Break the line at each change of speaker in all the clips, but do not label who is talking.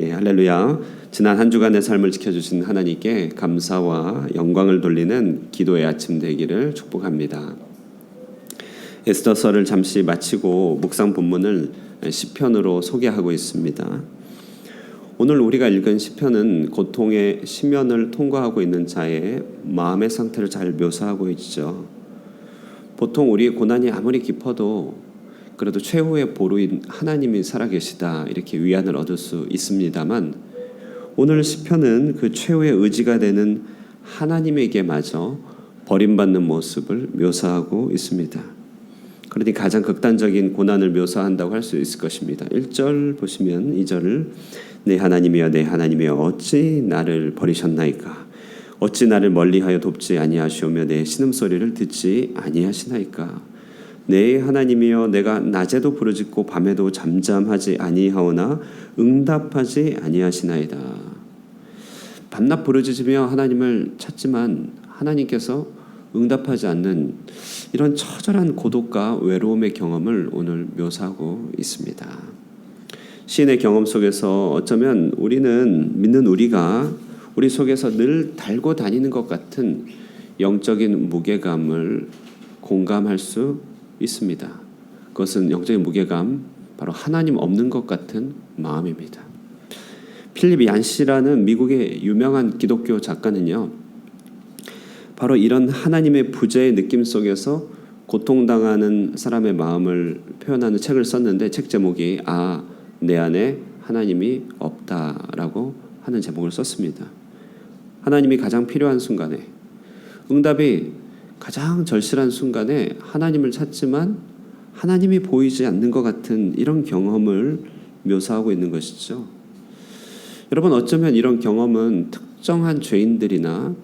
예, 할렐루야. 지난 한 주간의 삶을 지켜주신 하나님께 감사와 영광을 돌리는 기도의 아침 되기를 축복합니다. 에스더서를 잠시 마치고 묵상 본문을 시편으로 소개하고 있습니다. 오늘 우리가 읽은 시편은 고통의 시면을 통과하고 있는 자의 마음의 상태를 잘 묘사하고 있죠. 보통 우리의 고난이 아무리 깊어도 그래도 최후의 보루인 하나님이 살아계시다 이렇게 위안을 얻을 수 있습니다만, 오늘 시편은 그 최후의 의지가 되는 하나님에게마저 버림받는 모습을 묘사하고 있습니다. 그러니 가장 극단적인 고난을 묘사한다고 할 수 있을 것입니다. 1절 보시면 2절을 내 하나님이여 내 하나님이여 어찌 나를 버리셨나이까, 어찌 나를 멀리하여 돕지 아니하시오며 내 신음소리를 듣지 아니하시나이까. 내 하나님이여 내가 낮에도 부르짖고 밤에도 잠잠하지 아니하오나 응답하지 아니하시나이다. 밤낮 부르짖으며 하나님을 찾지만 하나님께서 응답하지 않는 이런 처절한 고독과 외로움의 경험을 오늘 묘사하고 있습니다. 시인의 경험 속에서 어쩌면 우리는 믿는 우리가 우리 속에서 늘 달고 다니는 것 같은 영적인 무게감을 공감할 수 있습니다. 그것은 영적인 무게감, 바로 하나님 없는 것 같은 마음입니다. 필립 얀시라는 미국의 유명한 기독교 작가는요, 바로 이런 하나님의 부재의 느낌 속에서 고통당하는 사람의 마음을 표현하는 책을 썼는데, 책 제목이 내 안에 하나님이 없다라고 하는 제목을 썼습니다. 하나님이 가장 필요한 순간에, 응답이 가장 절실한 순간에 하나님을 찾지만 하나님이 보이지 않는 것 같은 이런 경험을 묘사하고 있는 것이죠. 여러분, 어쩌면 이런 경험은 특정한 죄인들이나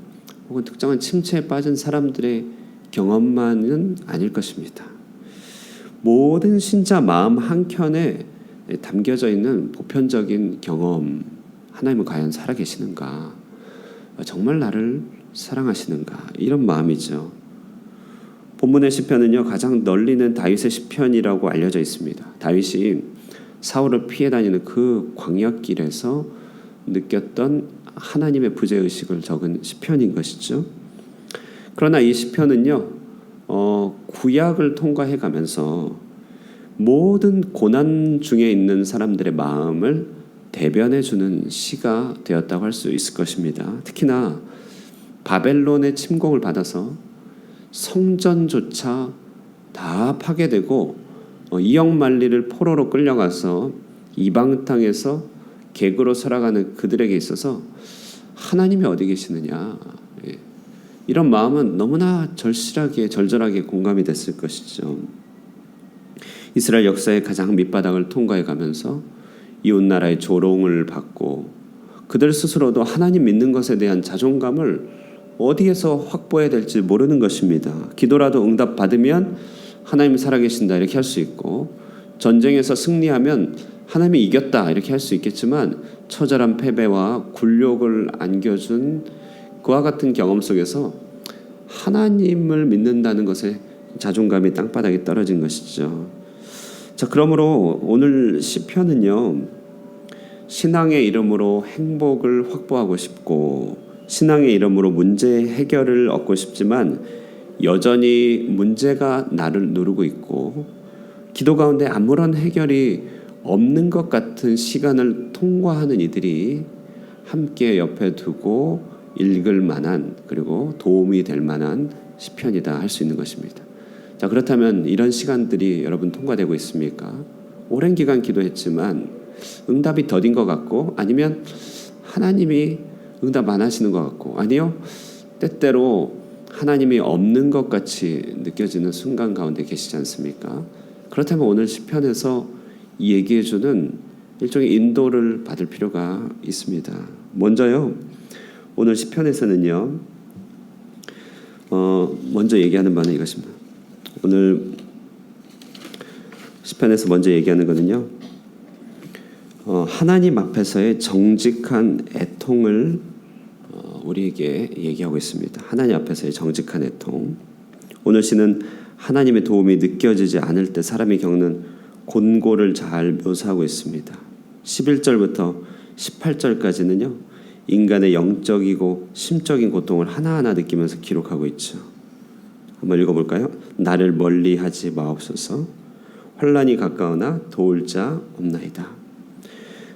혹은 특정한 침체에 빠진 사람들의 경험만은 아닐 것입니다. 모든 신자 마음 한켠에 담겨져 있는 보편적인 경험, 하나님은 과연 살아계시는가, 정말 나를 사랑하시는가, 이런 마음이죠. 본문의 시편은요, 가장 널리는 다윗의 시편이라고 알려져 있습니다. 다윗이 사울을 피해 다니는 그 광야길에서 느꼈던 하나님의 부재의식을 적은 시편인 것이죠. 그러나 이 시편은요, 구약을 통과해 가면서 모든 고난 중에 있는 사람들의 마음을 대변해 주는 시가 되었다고 할 수 있을 것입니다. 특히나 바벨론의 침공을 받아서 성전조차 다 파괴되고 이역만리를 포로로 끌려가서 이방 땅에서 객으로 살아가는 그들에게 있어서 하나님이 어디 계시느냐, 이런 마음은 너무나 절실하게 절절하게 공감이 됐을 것이죠. 이스라엘 역사의 가장 밑바닥을 통과해 가면서 이웃나라의 조롱을 받고 그들 스스로도 하나님 믿는 것에 대한 자존감을 어디에서 확보해야 될지 모르는 것입니다. 기도라도 응답받으면 하나님이 살아계신다 이렇게 할 수 있고, 전쟁에서 승리하면 하나님이 이겼다 이렇게 할 수 있겠지만, 처절한 패배와 굴욕을 안겨준 그와 같은 경험 속에서 하나님을 믿는다는 것에 자존감이 땅바닥에 떨어진 것이죠. 자, 그러므로 오늘 시편은요, 신앙의 이름으로 행복을 확보하고 싶고 신앙의 이름으로 문제 해결을 얻고 싶지만 여전히 문제가 나를 누르고 있고 기도 가운데 아무런 해결이 없는 것 같은 시간을 통과하는 이들이 함께 옆에 두고 읽을 만한, 그리고 도움이 될 만한 시편이다 할 수 있는 것입니다. 자, 그렇다면 이런 시간들이 여러분 통과되고 있습니까? 오랜 기간 기도했지만 응답이 더딘 것 같고, 아니면 하나님이 응답 안 하시는 것 같고, 아니요, 때때로 하나님이 없는 것 같이 느껴지는 순간 가운데 계시지 않습니까? 그렇다면 오늘 시편에서 얘기해주는 일종의 인도를 받을 필요가 있습니다. 먼저요, 오늘 시편에서는요, 먼저 얘기하는 바는 이것입니다. 오늘 시편에서 먼저 얘기하는 것은요, 하나님 앞에서의 정직한 애통을 우리에게 얘기하고 있습니다. 하나님 앞에서의 정직한 애통. 오늘 시는 하나님의 도움이 느껴지지 않을 때 사람이 겪는 곤고를 잘 묘사하고 있습니다. 11절부터 18절까지는요. 인간의 영적이고 심적인 고통을 하나하나 느끼면서 기록하고 있죠. 한번 읽어볼까요? 나를 멀리하지 마옵소서. 환난이 가까우나 도울 자 없나이다.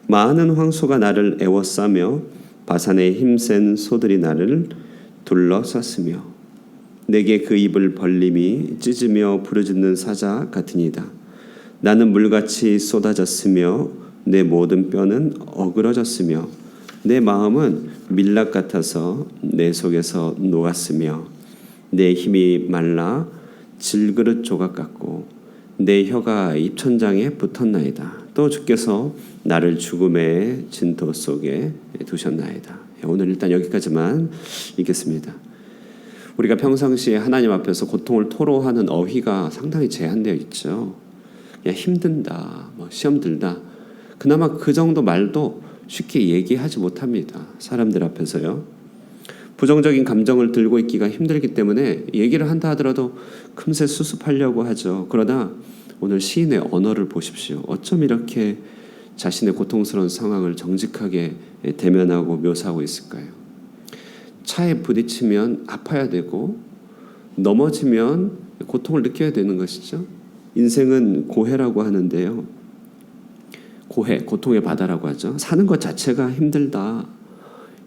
많은 황소가 나를 애워싸며 바산의 힘센 소들이 나를 둘러쌌으며 내게 그 입을 벌림이 찢으며 부르짖는 사자 같으니이다. 나는 물같이 쏟아졌으며 내 모든 뼈는 어그러졌으며 내 마음은 밀랍 같아서 내 속에서 녹았으며 내 힘이 말라 질그릇 조각 같고 내 혀가 입천장에 붙었나이다. 또 주께서 나를 죽음의 진토 속에 두셨나이다. 오늘 일단 여기까지만 읽겠습니다. 우리가 평상시에 하나님 앞에서 고통을 토로하는 어휘가 상당히 제한되어 있죠. 그냥 힘든다, 시험 들다. 그나마 그 정도 말도 쉽게 얘기하지 못합니다. 사람들 앞에서요. 부정적인 감정을 들고 있기가 힘들기 때문에 얘기를 한다 하더라도 금세 수습하려고 하죠. 그러나 오늘 시인의 언어를 보십시오. 어쩜 이렇게 자신의 고통스러운 상황을 정직하게 대면하고 묘사하고 있을까요? 차에 부딪히면 아파야 되고 넘어지면 고통을 느껴야 되는 것이죠. 인생은 고해라고 하는데요. 고해, 고통의 바다라고 하죠. 사는 것 자체가 힘들다.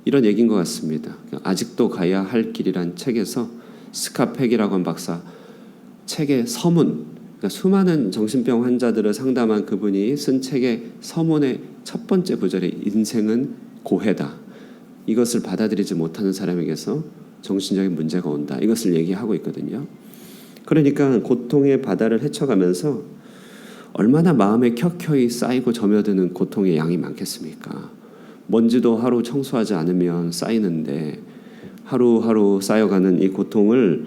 이런 얘기인 것 같습니다. 아직도 가야 할 길이란 책에서 스카펙이라고 한 박사 책의 서문, 그러니까 수많은 정신병 환자들을 상담한 그분이 쓴 책의 서문의 첫 번째 구절에 인생은 고해다. 이것을 받아들이지 못하는 사람에게서 정신적인 문제가 온다. 이것을 얘기하고 있거든요. 그러니까 고통의 바다를 헤쳐가면서 얼마나 마음에 켜켜이 쌓이고 점여드는 고통의 양이 많겠습니까? 먼지도 하루 청소하지 않으면 쌓이는데 하루하루 쌓여가는 이 고통을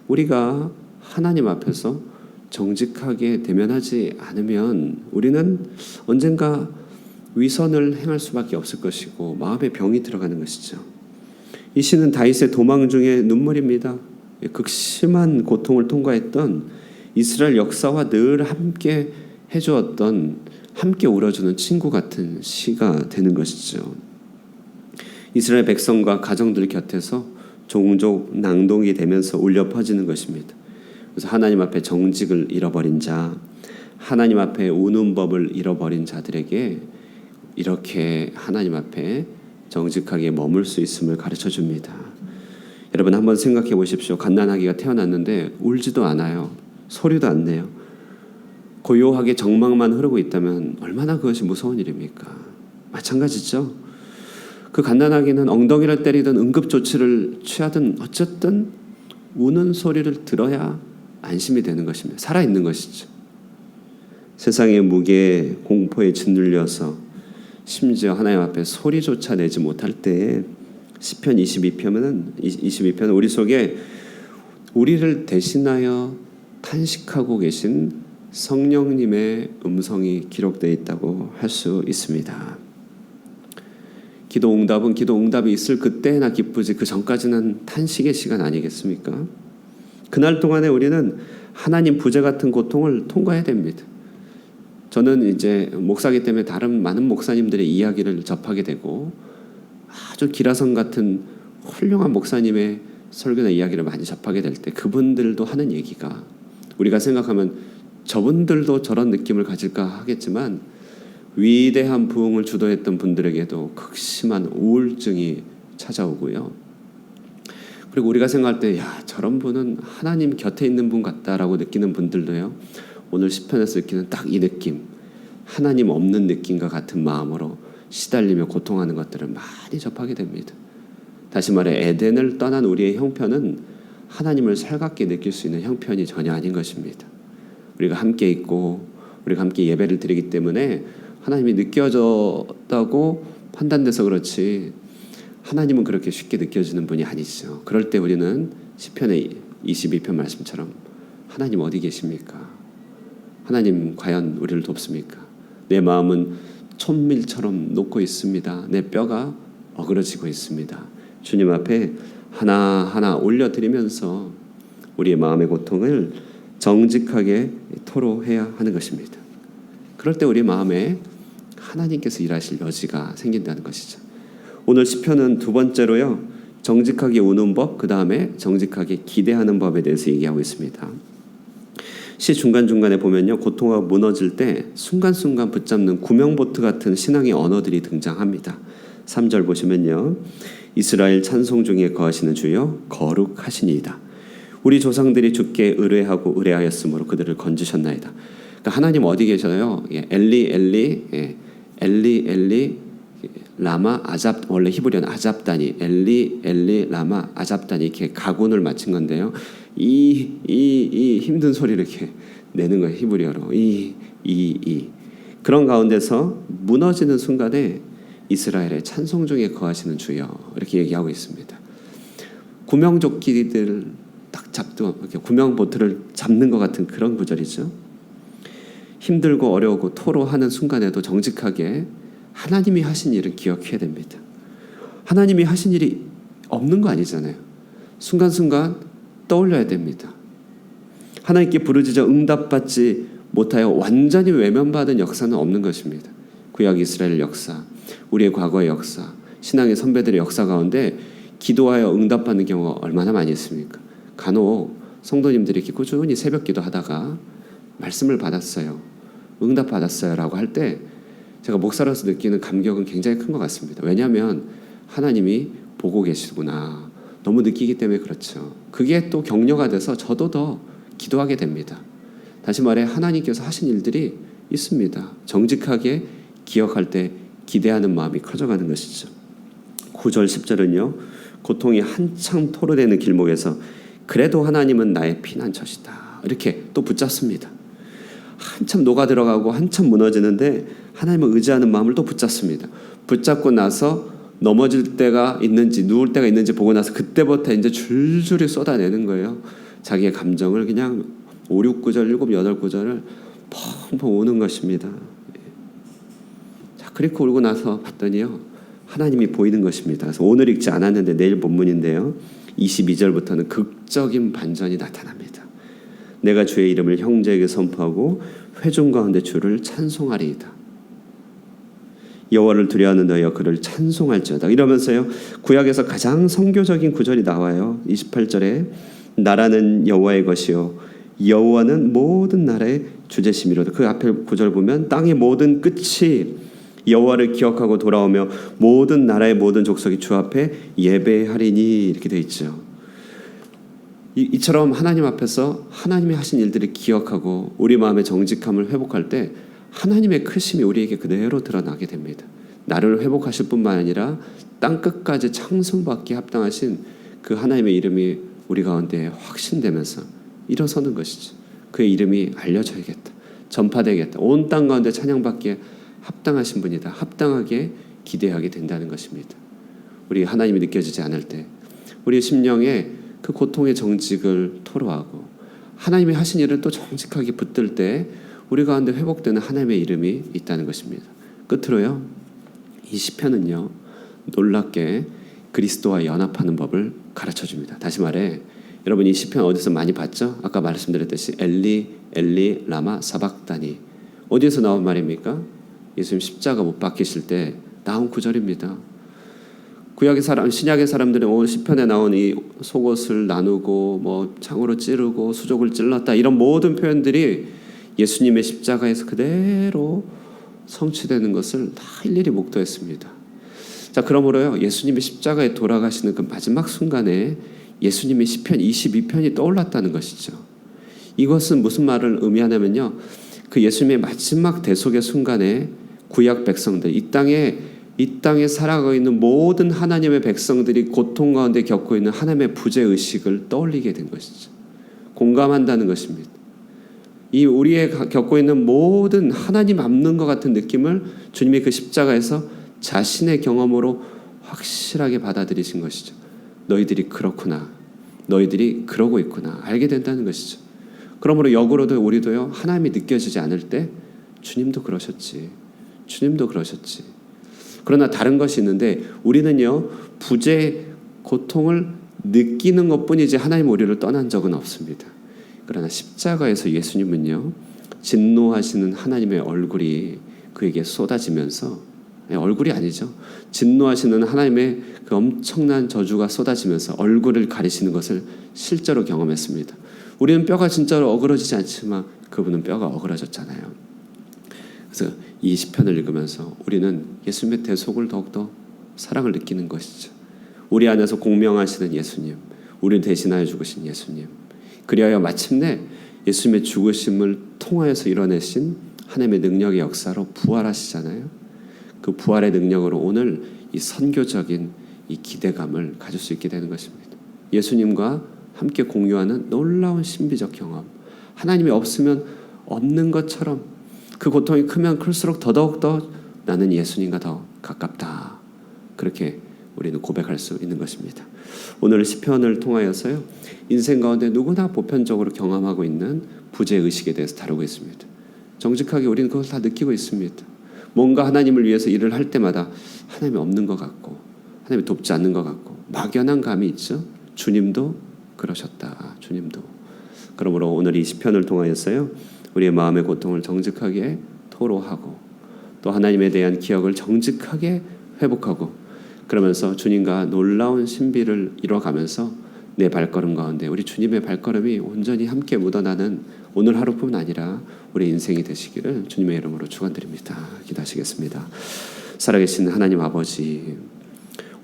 우리가 하나님 앞에서 정직하게 대면하지 않으면 우리는 언젠가 위선을 행할 수밖에 없을 것이고 마음에 병이 들어가는 것이죠. 이 시는 다윗의 도망 중의 눈물입니다. 극심한 고통을 통과했던 이스라엘 역사와 늘 함께 해주었던, 함께 울어주는 친구 같은 시가 되는 것이죠. 이스라엘 백성과 가정들 곁에서 종종 낭독이 되면서 울려 퍼지는 것입니다. 그래서 하나님 앞에 정직을 잃어버린 자, 하나님 앞에 우는 법을 잃어버린 자들에게 이렇게 하나님 앞에 정직하게 머물 수 있음을 가르쳐 줍니다. 여러분 한번 생각해 보십시오. 갓난아기가 태어났는데 울지도 않아요. 소리도 안 내요. 고요하게 정막만 흐르고 있다면 얼마나 그것이 무서운 일입니까? 마찬가지죠. 그 갓난아기는 엉덩이를 때리든 응급조치를 취하든 어쨌든 우는 소리를 들어야 안심이 되는 것입니다. 살아있는 것이죠. 세상의 무게에 공포에 짓눌려서 심지어 하나님 앞에 소리조차 내지 못할 때에 시편 22편은 우리 속에 우리를 대신하여 탄식하고 계신 성령님의 음성이 기록되어 있다고 할 수 있습니다. 기도 응답이 있을 그때나 기쁘지 그 전까지는 탄식의 시간 아니겠습니까? 그날 동안에 우리는 하나님 부재 같은 고통을 통과해야 됩니다. 저는 이제 목사기 때문에 다른 많은 목사님들의 이야기를 접하게 되고 아주 기라성 같은 훌륭한 목사님의 설교나 이야기를 많이 접하게 될 때 그분들도 하는 얘기가 우리가 생각하면 저분들도 저런 느낌을 가질까 하겠지만 위대한 부흥을 주도했던 분들에게도 극심한 우울증이 찾아오고요. 그리고 우리가 생각할 때 저런 분은 하나님 곁에 있는 분 같다라고 느끼는 분들도요. 오늘 시편에서 느끼는 딱 이 느낌, 하나님 없는 느낌과 같은 마음으로 시달리며 고통하는 것들을 많이 접하게 됩니다. 다시 말해 에덴을 떠난 우리의 형편은 하나님을 살갑게 느낄 수 있는 형편이 전혀 아닌 것입니다. 우리가 함께 있고 우리가 함께 예배를 드리기 때문에 하나님이 느껴졌다고 판단돼서 그렇지 하나님은 그렇게 쉽게 느껴지는 분이 아니죠. 그럴 때 우리는 시편의 22편 말씀처럼 하나님 어디 계십니까? 하나님 과연 우리를 돕습니까? 내 마음은 촛밀처럼 녹고 있습니다. 내 뼈가 어그러지고 있습니다. 주님 앞에 하나하나 올려드리면서 우리의 마음의 고통을 정직하게 토로해야 하는 것입니다. 그럴 때 우리 마음에 하나님께서 일하실 여지가 생긴다는 것이죠. 오늘 시편은 두 번째로요, 정직하게 우는 법, 그 다음에 정직하게 기대하는 법에 대해서 얘기하고 있습니다. 시 중간중간에 보면요, 고통하고 무너질 때 순간순간 붙잡는 구명보트 같은 신앙의 언어들이 등장합니다. 3절 보시면요, 이스라엘 찬송 중에 거하시는 주여 거룩하시니이다. 우리 조상들이 주께 의뢰하고 의뢰하였으므로 그들을 건지셨나이다. 그러니까 하나님 어디 계셔요? 엘리 엘리, 엘리 엘리 라마 아잡, 원래 히브리어는 아잡다니, 엘리 엘리 라마 아잡다니, 이렇게 가군을 맞춘 건데요. 이 힘든 소리를 이렇게 내는 거예요, 히브리어로. 그런 가운데서 무너지는 순간에 이스라엘의 찬송 중에 거하시는 주여, 이렇게 얘기하고 있습니다. 구명조끼들 딱 잡도, 구명보트를 잡는 것 같은 그런 구절이죠. 힘들고 어려우고 토로하는 순간에도 정직하게 하나님이 하신 일을 기억해야 됩니다. 하나님이 하신 일이 없는 거 아니잖아요. 순간순간 떠올려야 됩니다. 하나님께 부르짖어 응답받지 못하여 완전히 외면받은 역사는 없는 것입니다. 구약 이스라엘 역사, 우리의 과거의 역사, 신앙의 선배들의 역사 가운데 기도하여 응답받는 경우가 얼마나 많이 있습니까? 간혹 성도님들이 이렇게 꾸준히 새벽 기도하다가 말씀을 받았어요, 응답받았어요 라고 할 때 제가 목사로서 느끼는 감격은 굉장히 큰 것 같습니다. 왜냐하면 하나님이 보고 계시구나, 너무 느끼기 때문에 그렇죠. 그게 또 격려가 돼서 저도 더 기도하게 됩니다. 다시 말해, 하나님께서 하신 일들이 있습니다. 정직하게 기억할 때 기대하는 마음이 커져가는 것이죠. 9절 10절은요, 고통이 한창 토로되는 길목에서 그래도 하나님은 나의 피난처시다, 이렇게 또 붙잡습니다. 한참 녹아들어가고 한참 무너지는데 하나님을 의지하는 마음을 또 붙잡습니다. 붙잡고 나서 넘어질 때가 있는지 누울 때가 있는지 보고 나서 그때부터 이제 줄줄이 쏟아내는 거예요. 자기의 감정을 그냥 5, 6, 9절, 7, 8, 9절을 펑펑 우는 것입니다. 자, 그리고 울고 나서 봤더니요, 하나님이 보이는 것입니다. 그래서 오늘 읽지 않았는데 내일 본문인데요, 22절부터는 극적인 반전이 나타납니다. 내가 주의 이름을 형제에게 선포하고 회중 가운데 주를 찬송하리이다. 여호와를 두려워하는 너희여 그를 찬송할지어다. 이러면서요, 구약에서 가장 선교적인 구절이 나와요. 28절에 나라는 여호와의 것이요 여호와는 모든 나라의 주제심이로다. 그 앞에 구절 보면 땅의 모든 끝이 여호와를 기억하고 돌아오며 모든 나라의 모든 족속이 주 앞에 예배하리니, 이렇게 되어 있죠. 이처럼 하나님 앞에서 하나님이 하신 일들을 기억하고 우리 마음의 정직함을 회복할 때 하나님의 크심이 우리에게 그대로 드러나게 됩니다. 나를 회복하실 뿐만 아니라 땅끝까지 창성받기에 합당하신 그 하나님의 이름이 우리 가운데 확신되면서 일어서는 것이죠. 그의 이름이 알려져야겠다, 전파되겠다, 온 땅 가운데 찬양받기에 합당하신 분이다, 합당하게 기대하게 된다는 것입니다. 우리 하나님이 느껴지지 않을 때 우리의 심령에 그 고통의 정직을 토로하고 하나님이 하신 일을 또 정직하게 붙들 때 우리 가운데 회복되는 하나님의 이름이 있다는 것입니다. 끝으로요, 이 시편은요, 놀랍게 그리스도와 연합하는 법을 가르쳐줍니다. 다시 말해, 여러분 이 시편 어디서 많이 봤죠? 아까 말씀드렸듯이 엘리 엘리 라마 사박다니, 어디에서 나온 말입니까? 예수님 십자가 못 박히실 때 나온 구절입니다. 구약의 사람, 신약의 사람들은 오늘 시편에 나온 이 속옷을 나누고 뭐 창으로 찌르고 수족을 찔렀다, 이런 모든 표현들이 예수님의 십자가에서 그대로 성취되는 것을 다 일일이 목도했습니다. 자, 그러므로요, 예수님의 십자가에 돌아가시는 그 마지막 순간에 예수님의 시편 22편이 떠올랐다는 것이죠. 이것은 무슨 말을 의미하냐면요, 그 예수님의 마지막 대속의 순간에 구약 백성들, 이 땅에 살아가고 있는 모든 하나님의 백성들이 고통 가운데 겪고 있는 하나님의 부재의식을 떠올리게 된 것이죠. 공감한다는 것입니다. 이 우리의 겪고 있는 모든 하나님 앞는 것 같은 느낌을 주님이 그 십자가에서 자신의 경험으로 확실하게 받아들이신 것이죠. 너희들이 그렇구나, 너희들이 그러고 있구나, 알게 된다는 것이죠. 그러므로 역으로도 우리도요, 하나님이 느껴지지 않을 때 주님도 그러셨지, 주님도 그러셨지. 그러나 다른 것이 있는데 우리는요, 부재 고통을 느끼는 것뿐이지 하나님 우리를 떠난 적은 없습니다. 그러나 십자가에서 예수님은요, 진노하시는 하나님의 얼굴이 그에게 쏟아지면서, 얼굴이 아니죠, 진노하시는 하나님의 그 엄청난 저주가 쏟아지면서 얼굴을 가리시는 것을 실제로 경험했습니다. 우리는 뼈가 진짜로 어그러지지 않지만 그분은 뼈가 어그러졌잖아요. 그래서 이 시편을 읽으면서 우리는 예수님의 대속을 더욱더 사랑을 느끼는 것이죠. 우리 안에서 공명하시는 예수님, 우리를 대신하여 죽으신 예수님, 그리하여 마침내 예수님의 죽으심을 통하여서 이뤄내신 하나님의 능력의 역사로 부활하시잖아요. 그 부활의 능력으로 오늘 이 선교적인 이 기대감을 가질 수 있게 되는 것입니다. 예수님과 함께 공유하는 놀라운 신비적 경험, 하나님이 없으면 없는 것처럼 그 고통이 크면 클수록 더더욱더 나는 예수님과 더 가깝다, 그렇게 우리는 고백할 수 있는 것입니다. 오늘 시편을 통하여서요, 인생 가운데 누구나 보편적으로 경험하고 있는 부재의식에 대해서 다루고 있습니다. 정직하게 우리는 그걸 다 느끼고 있습니다. 뭔가 하나님을 위해서 일을 할 때마다 하나님이 없는 것 같고 하나님이 돕지 않는 것 같고 막연한 감이 있죠. 주님도 그러셨다. 주님도. 그러므로 오늘 이 시편을 통하여서요, 우리의 마음의 고통을 정직하게 토로하고 또 하나님에 대한 기억을 정직하게 회복하고, 그러면서 주님과 놀라운 신비를 이뤄가면서 내 발걸음 가운데 우리 주님의 발걸음이 온전히 함께 묻어나는 오늘 하루뿐 아니라 우리 인생이 되시기를 주님의 이름으로 축원드립니다. 기도하시겠습니다. 살아계신 하나님 아버지,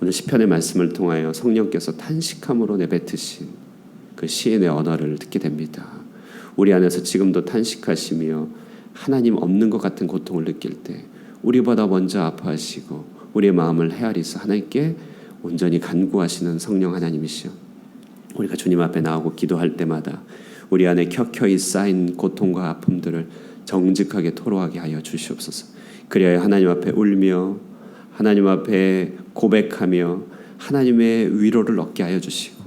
오늘 시편의 말씀을 통하여 성령께서 탄식함으로 내뱉으신 그 시인의 언어를 듣게 됩니다. 우리 안에서 지금도 탄식하시며 하나님 없는 것 같은 고통을 느낄 때 우리보다 먼저 아파하시고 우리의 마음을 헤아리서 하나님께 온전히 간구하시는 성령 하나님이시여, 우리가 주님 앞에 나오고 기도할 때마다 우리 안에 켜켜이 쌓인 고통과 아픔들을 정직하게 토로하게 하여 주시옵소서. 그리하여 하나님 앞에 울며 하나님 앞에 고백하며 하나님의 위로를 얻게 하여 주시고,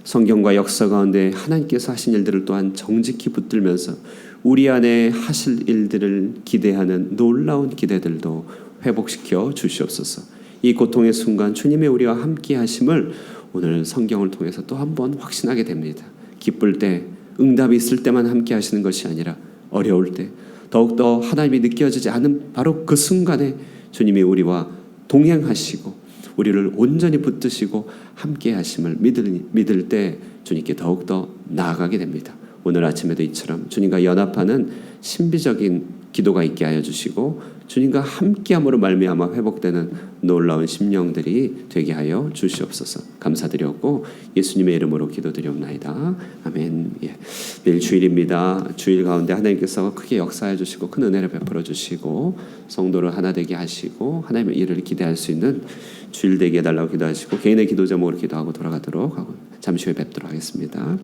성경과 역사 가운데 하나님께서 하신 일들을 또한 정직히 붙들면서 우리 안에 하실 일들을 기대하는 놀라운 기대들도 회복시켜 주시옵소서. 이 고통의 순간 주님의 우리와 함께 하심을 오늘 성경을 통해서 또 한 번 확신하게 됩니다. 기쁠 때, 응답이 있을 때만 함께 하시는 것이 아니라 어려울 때, 더욱더 하나님이 느껴지지 않은 바로 그 순간에 주님이 우리와 동행하시고 우리를 온전히 붙드시고 함께 하심을 믿을 때 주님께 더욱더 나아가게 됩니다. 오늘 아침에도 이처럼 주님과 연합하는 신비적인 기도가 있게 하여 주시고 주님과 함께함으로 말미암아 회복되는 놀라운 심령들이 되게 하여 주시옵소서. 감사드렸고 예수님의 이름으로 기도드리옵나이다. 아멘. 내일 주일입니다. 주일 가운데 하나님께서 크게 역사해 주시고 큰 은혜를 베풀어 주시고 성도를 하나 되게 하시고 하나님의 일을 기대할 수 있는 주일 되게 해달라고 기도하시고 개인의 기도 제목으로 기도하고 돌아가도록 하고 잠시 후에 뵙도록 하겠습니다.